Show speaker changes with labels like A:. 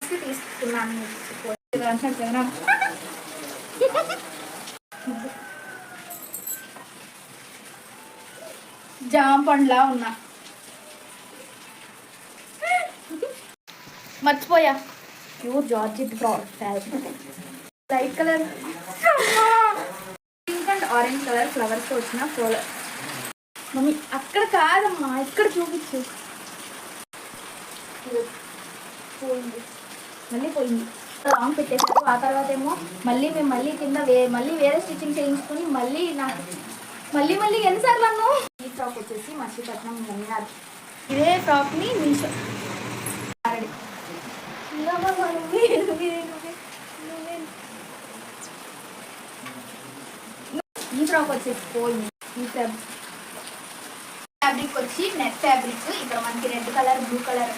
A: తీసుకున్నాను. జామ పండ్లా ఉన్నా. మర్చిపోయా pure georgette light colour pink and orange colour flowers వచ్చిన ఫ్లోర్. మమ్మీ అక్కడ కాదమ్మా, ఇక్కడ చూపించు. పోయింది, మళ్ళీ పోయింది. రాంగ్ పెట్టేశారు. ఆ తర్వాత ఏమో మేము మళ్ళీ కింద మళ్ళీ వేరే స్టిచ్చింగ్ చేయించుకొని మళ్ళీ ఎన్నిసార్లు అన్నాను. ఈ ఫ్రాక్ వచ్చేసి మచిలీపట్నం ఉన్నారు. ఇదే ఫ్రాక్ని మీషో ఈ ఫ్రాక్ వచ్చేసి పోయింది. ఈ ఫ్యాబ్రిక్ వచ్చి నెట్ ఫ్యాబ్రిక్. ఇక్కడ మనకి రెడ్ కలర్, బ్లూ కలర్